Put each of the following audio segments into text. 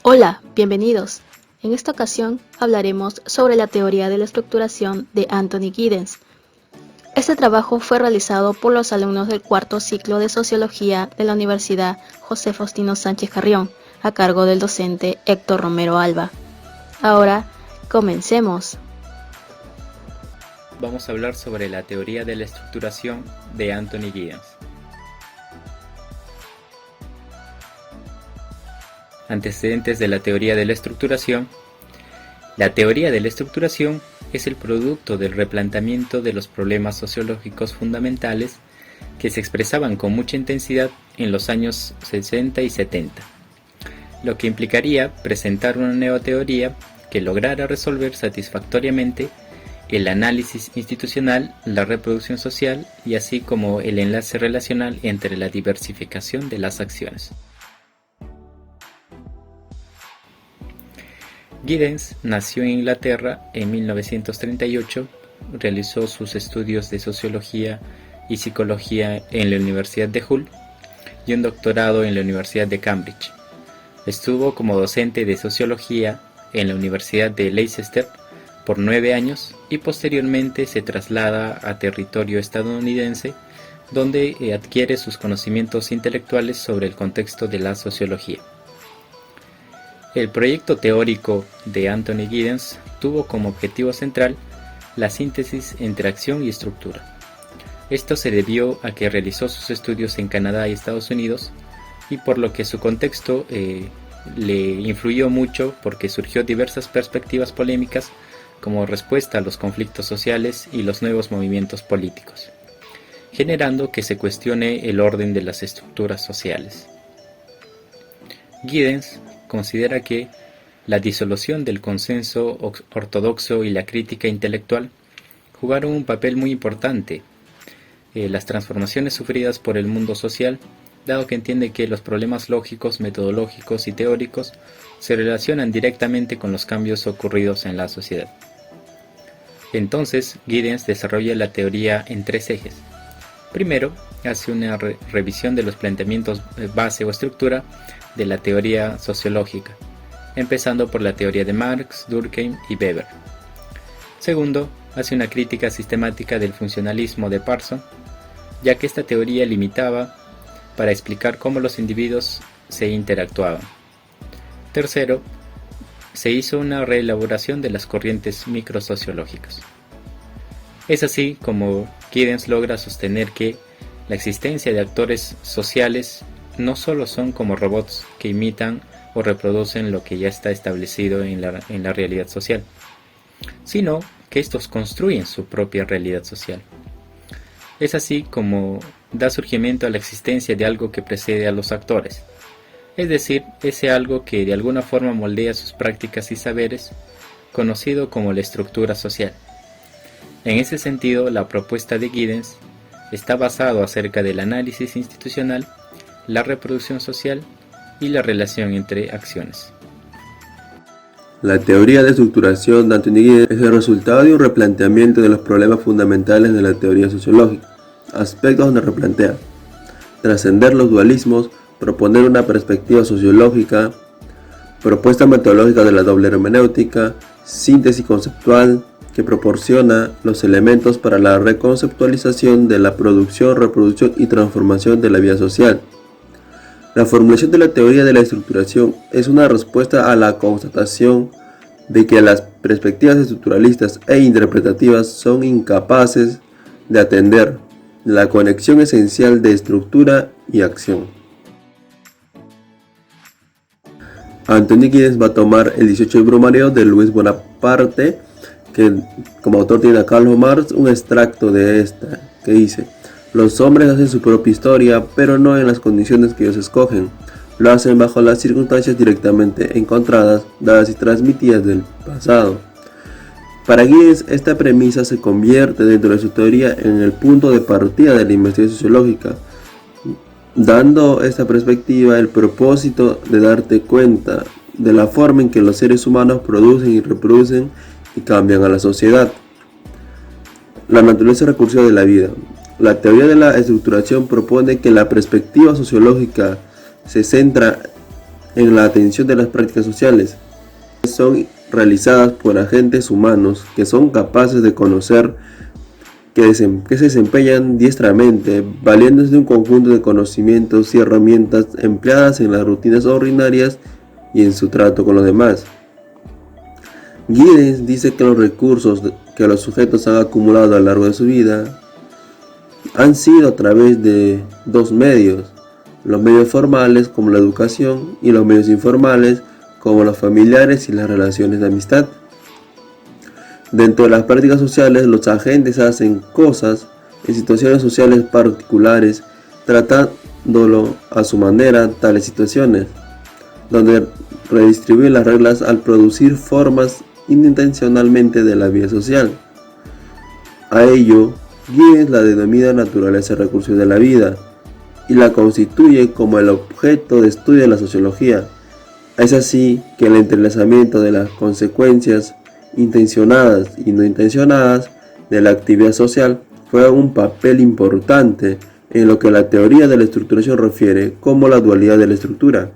Hola, bienvenidos. En esta ocasión hablaremos sobre la teoría de la estructuración de Anthony Giddens. Este trabajo fue realizado por los alumnos del cuarto ciclo de Sociología de la Universidad José Faustino Sánchez Carrión, a cargo del docente Héctor Romero Alba. Ahora, comencemos. Vamos a hablar sobre la teoría de la estructuración de Anthony Giddens. Antecedentes de la teoría de la estructuración. La teoría de la estructuración es el producto del replanteamiento de los problemas sociológicos fundamentales que se expresaban con mucha intensidad en los años 60 y 70, lo que implicaría presentar una nueva teoría que lograra resolver satisfactoriamente el análisis institucional, la reproducción social y así como el enlace relacional entre la diversificación de las acciones. Giddens nació en Inglaterra en 1938, realizó sus estudios de sociología y psicología en la Universidad de Hull y un doctorado en la Universidad de Cambridge. Estuvo como docente de sociología en la Universidad de Leicester por 9 años y posteriormente se traslada a territorio estadounidense, donde adquiere sus conocimientos intelectuales sobre el contexto de la sociología. El proyecto teórico de Anthony Giddens tuvo como objetivo central la síntesis entre acción y estructura. Esto se debió a que realizó sus estudios en Canadá y Estados Unidos y por lo que su contexto le influyó mucho porque surgió diversas perspectivas polémicas como respuesta a los conflictos sociales y los nuevos movimientos políticos, generando que se cuestione el orden de las estructuras sociales. Giddens considera que la disolución del consenso ortodoxo y la crítica intelectual jugaron un papel muy importante las transformaciones sufridas por el mundo social, dado que entiende que los problemas lógicos, metodológicos y teóricos se relacionan directamente con los cambios ocurridos en la sociedad. Entonces, Giddens desarrolla la teoría en 3 ejes. Primero, hace una revisión de los planteamientos base o estructura de la teoría sociológica, empezando por la teoría de Marx, Durkheim y Weber. Segundo, hace una crítica sistemática del funcionalismo de Parson, ya que esta teoría limitaba para explicar cómo los individuos se interactuaban. Tercero, se hizo una reelaboración de las corrientes microsociológicas. Es así como Giddens logra sostener que la existencia de actores sociales no solo son como robots que imitan o reproducen lo que ya está establecido en la realidad social, sino que estos construyen su propia realidad social. Es así como da surgimiento a la existencia de algo que precede a los actores, es decir, ese algo que de alguna forma moldea sus prácticas y saberes, conocido como la estructura social. En ese sentido, la propuesta de Giddens está basado acerca del análisis institucional, la reproducción social y la relación entre acciones. La teoría de estructuración de Anthony Giddens es el resultado de un replanteamiento de los problemas fundamentales de la teoría sociológica, aspectos donde replantea trascender los dualismos, proponer una perspectiva sociológica, propuesta metodológica de la doble hermenéutica, síntesis conceptual que proporciona los elementos para la reconceptualización de la producción, reproducción y transformación de la vida social. La formulación de la teoría de la estructuración es una respuesta a la constatación de que las perspectivas estructuralistas e interpretativas son incapaces de atender la conexión esencial de estructura y acción. Anthony Giddens va a tomar el 18 de Brumario de Luis Bonaparte, que como autor tiene a Karl Marx, un extracto de esta, que dice: los hombres hacen su propia historia, pero no en las condiciones que ellos escogen. Lo hacen bajo las circunstancias directamente encontradas, dadas y transmitidas del pasado. Para Giddens, esta premisa se convierte dentro de su teoría en el punto de partida de la investigación sociológica, dando esta perspectiva el propósito de darte cuenta de la forma en que los seres humanos producen y reproducen y cambian a la sociedad. La naturaleza recursiva de la vida. La teoría de la estructuración propone que la perspectiva sociológica se centra en la atención de las prácticas sociales. Son realizadas por agentes humanos que son capaces de conocer, que se desempeñan diestramente, valiéndose de un conjunto de conocimientos y herramientas empleadas en las rutinas ordinarias y en su trato con los demás. Giddens dice que los recursos que los sujetos han acumulado a lo largo de su vida han sido a través de dos medios: los medios formales como la educación y los medios informales como los familiares y las relaciones de amistad. Dentro de las prácticas sociales, los agentes hacen cosas en situaciones sociales particulares, tratándolo a su manera tales situaciones, donde redistribuyen las reglas al producir formas inintencionalmente de la vida social. A ello, Giddens la denomina naturaleza recursiva de la vida y la constituye como el objeto de estudio de la sociología. Es así que el entrelazamiento de las consecuencias intencionadas y no intencionadas de la actividad social juega un papel importante en lo que la teoría de la estructuración refiere como la dualidad de la estructura.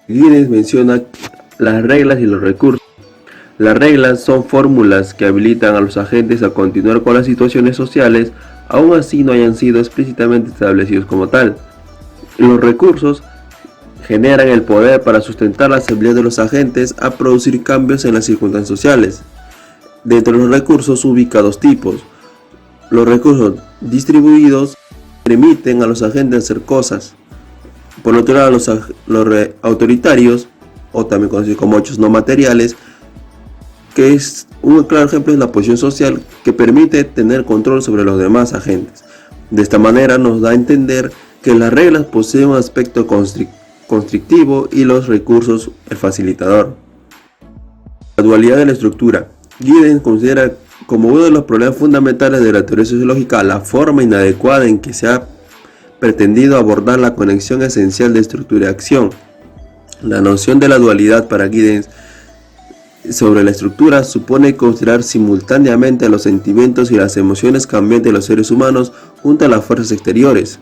Giddens menciona las reglas y los recursos. Las reglas son fórmulas que habilitan a los agentes a continuar con las situaciones sociales, aun así no hayan sido explícitamente establecidos como tal. Los recursos generan el poder para sustentar las habilidades de los agentes a producir cambios en las circunstancias sociales. Dentro de los recursos se ubican dos tipos. Los recursos distribuidos permiten a los agentes hacer cosas. Por otro lado, los autoritarios, o también conocidos como hechos no materiales, que es un claro ejemplo de la posición social que permite tener control sobre los demás agentes. De esta manera nos da a entender que las reglas poseen un aspecto constrictivo y los recursos el facilitador. La dualidad de la estructura. Giddens considera como uno de los problemas fundamentales de la teoría sociológica la forma inadecuada en que se ha pretendido abordar la conexión esencial de estructura y acción. La noción de la dualidad para Giddens sobre la estructura supone considerar simultáneamente los sentimientos y las emociones cambiantes de los seres humanos junto a las fuerzas exteriores.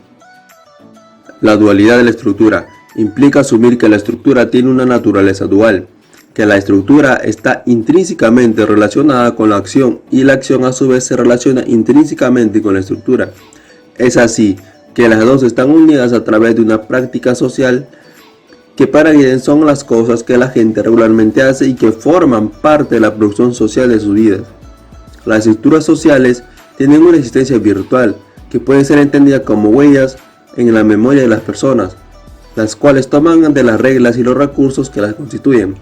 La dualidad de la estructura implica asumir que la estructura tiene una naturaleza dual, que la estructura está intrínsecamente relacionada con la acción y la acción a su vez se relaciona intrínsecamente con la estructura. Es así que las dos están unidas a través de una práctica social que para Giddens son las cosas que la gente regularmente hace y que forman parte de la producción social de sus vidas. Las estructuras sociales tienen una existencia virtual que puede ser entendida como huellas en la memoria de las personas, las cuales toman de las reglas y los recursos que las constituyen.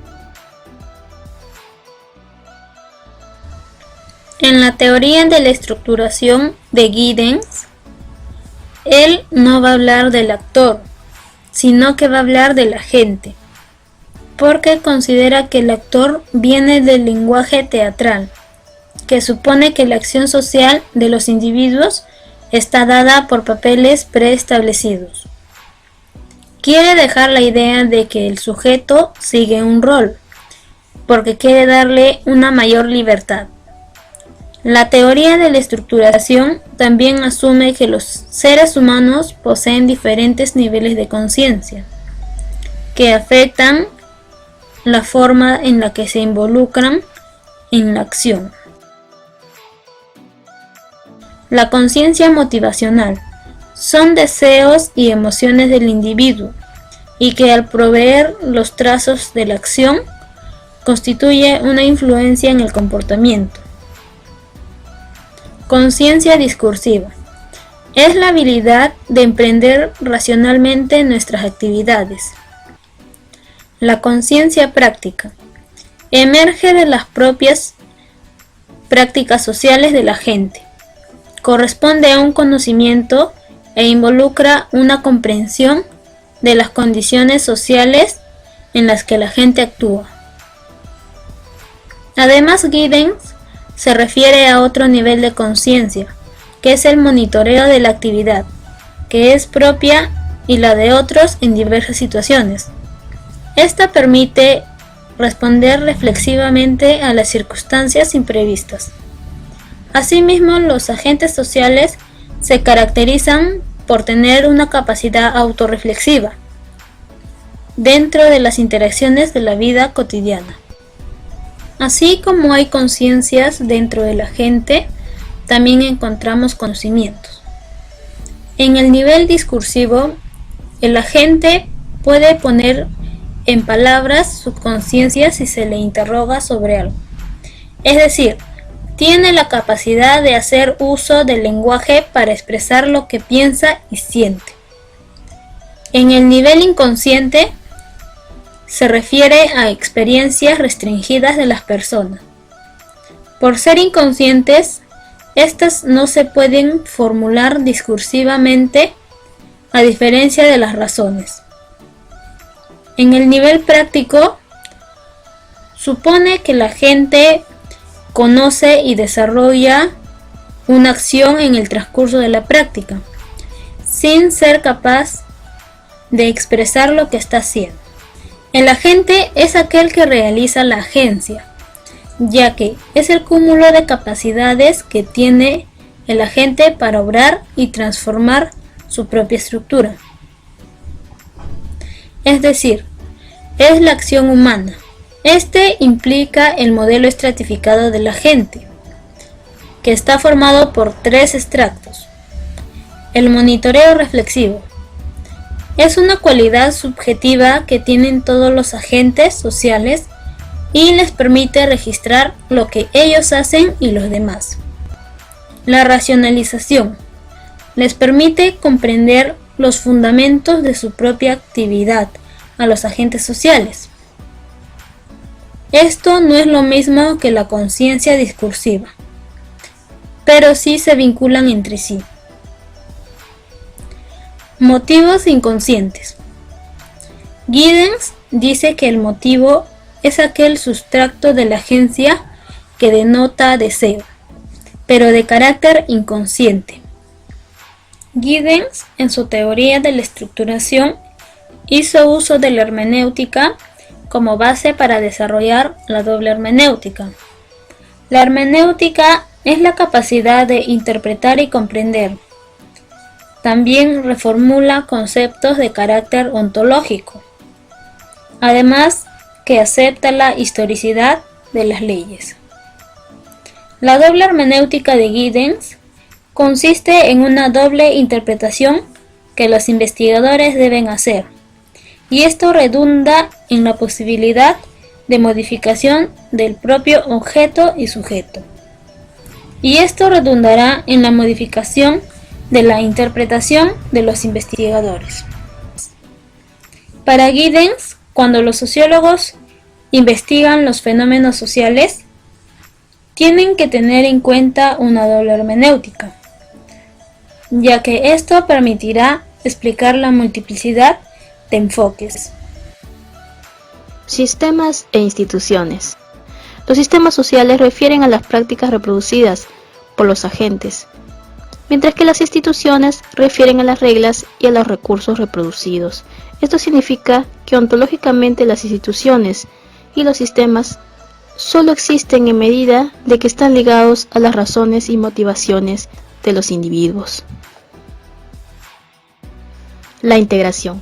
En la teoría de la estructuración de Giddens, él no va a hablar del actor, sino que va a hablar de la gente, porque considera que el actor viene del lenguaje teatral, que supone que la acción social de los individuos está dada por papeles preestablecidos. Quiere dejar la idea de que el sujeto sigue un rol, porque quiere darle una mayor libertad. La teoría de la estructuración también asume que los seres humanos poseen diferentes niveles de conciencia, que afectan la forma en la que se involucran en la acción. La conciencia motivacional son deseos y emociones del individuo, y que al proveer los trazos de la acción, constituye una influencia en el comportamiento. Conciencia discursiva es la habilidad de emprender racionalmente nuestras actividades. La conciencia práctica emerge de las propias prácticas sociales de la gente, corresponde a un conocimiento e involucra una comprensión de las condiciones sociales en las que la gente actúa. Además, Giddens se refiere a otro nivel de conciencia, que es el monitoreo de la actividad, que es propia y la de otros en diversas situaciones. Esta permite responder reflexivamente a las circunstancias imprevistas. Asimismo, los agentes sociales se caracterizan por tener una capacidad autorreflexiva dentro de las interacciones de la vida cotidiana. Así como hay conciencias dentro de la gente, también encontramos conocimientos. En el nivel discursivo, el agente puede poner en palabras su conciencia si se le interroga sobre algo. Es decir, tiene la capacidad de hacer uso del lenguaje para expresar lo que piensa y siente. En el nivel inconsciente, se refiere a experiencias restringidas de las personas. Por ser inconscientes, estas no se pueden formular discursivamente, a diferencia de las razones. En el nivel práctico, supone que la gente conoce y desarrolla una acción en el transcurso de la práctica, sin ser capaz de expresar lo que está haciendo. El agente es aquel que realiza la agencia, ya que es el cúmulo de capacidades que tiene el agente para obrar y transformar su propia estructura. Es decir, es la acción humana. Este implica el modelo estratificado del agente, que está formado por 3 extractos. El monitoreo reflexivo. Es una cualidad subjetiva que tienen todos los agentes sociales y les permite registrar lo que ellos hacen y los demás. La racionalización les permite comprender los fundamentos de su propia actividad a los agentes sociales. Esto no es lo mismo que la conciencia discursiva, pero sí se vinculan entre sí. Motivos inconscientes. Giddens dice que el motivo es aquel sustrato de la agencia que denota deseo, pero de carácter inconsciente. Giddens, en su teoría de la estructuración, hizo uso de la hermenéutica como base para desarrollar la doble hermenéutica. La hermenéutica es la capacidad de interpretar y comprender. También reformula conceptos de carácter ontológico, además que acepta la historicidad de las leyes. La doble hermenéutica de Giddens consiste en una doble interpretación que los investigadores deben hacer, y esto redunda en la posibilidad de modificación del propio objeto y sujeto. Y esto redundará en la modificación de la interpretación de los investigadores. Para Giddens, cuando los sociólogos investigan los fenómenos sociales, tienen que tener en cuenta una doble hermenéutica, ya que esto permitirá explicar la multiplicidad de enfoques. Sistemas e instituciones. Los sistemas sociales refieren a las prácticas reproducidas por los agentes, mientras que las instituciones refieren a las reglas y a los recursos reproducidos. Esto significa que ontológicamente las instituciones y los sistemas solo existen en medida de que están ligados a las razones y motivaciones de los individuos. La integración.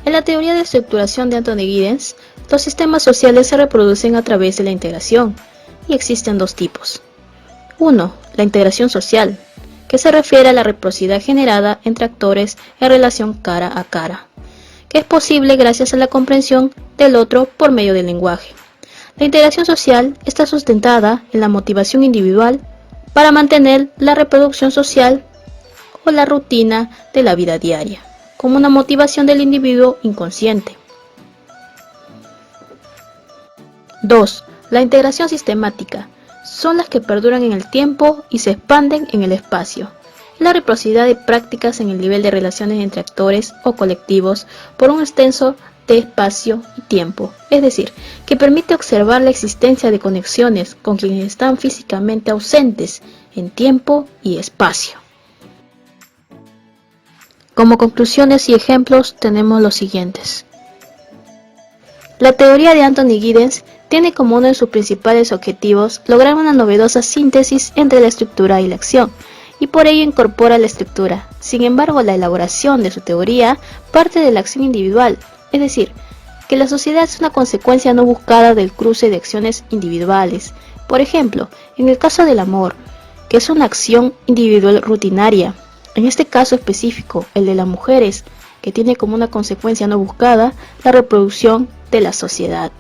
En la teoría de estructuración de Anthony Giddens, los sistemas sociales se reproducen a través de la integración, y existen 2 tipos. 1. La integración social, que se refiere a la reciprocidad generada entre actores en relación cara a cara, que es posible gracias a la comprensión del otro por medio del lenguaje. La integración social está sustentada en la motivación individual para mantener la reproducción social o la rutina de la vida diaria, como una motivación del individuo inconsciente. 2. La integración sistemática. Son las que perduran en el tiempo y se expanden en el espacio. La reciprocidad de prácticas en el nivel de relaciones entre actores o colectivos por un extenso de espacio y tiempo, es decir, que permite observar la existencia de conexiones con quienes están físicamente ausentes en tiempo y espacio. Como conclusiones y ejemplos tenemos los siguientes. La teoría de Anthony Giddens tiene como uno de sus principales objetivos lograr una novedosa síntesis entre la estructura y la acción, y por ello incorpora la estructura. Sin embargo, la elaboración de su teoría parte de la acción individual, es decir, que la sociedad es una consecuencia no buscada del cruce de acciones individuales. Por ejemplo, en el caso del amor, que es una acción individual rutinaria. En este caso específico, el de las mujeres, que tiene como una consecuencia no buscada la reproducción de la sociedad.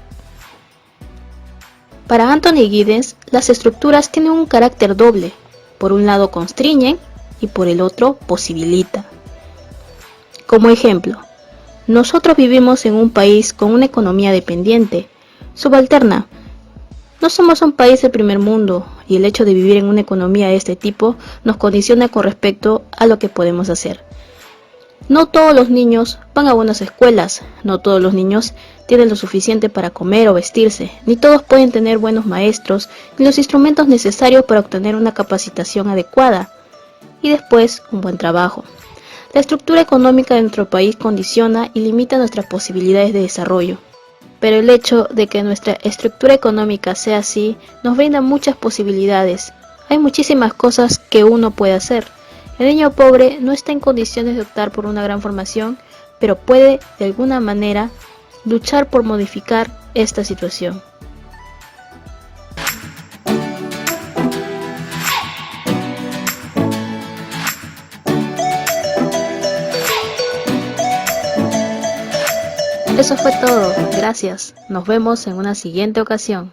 Para Anthony Giddens, las estructuras tienen un carácter doble. Por un lado constriñen y por el otro posibilitan. Como ejemplo, nosotros vivimos en un país con una economía dependiente, subalterna. No somos un país del primer mundo y el hecho de vivir en una economía de este tipo nos condiciona con respecto a lo que podemos hacer. No todos los niños van a buenas escuelas, no todos los niños tienen lo suficiente para comer o vestirse, ni todos pueden tener buenos maestros ni los instrumentos necesarios para obtener una capacitación adecuada y después un buen trabajo. La estructura económica de nuestro país condiciona y limita nuestras posibilidades de desarrollo. Pero el hecho de que nuestra estructura económica sea así nos brinda muchas posibilidades. Hay muchísimas cosas que uno puede hacer. El niño pobre no está en condiciones de optar por una gran formación, pero puede de alguna manera luchar por modificar esta situación. Eso fue todo, gracias. Nos vemos en una siguiente ocasión.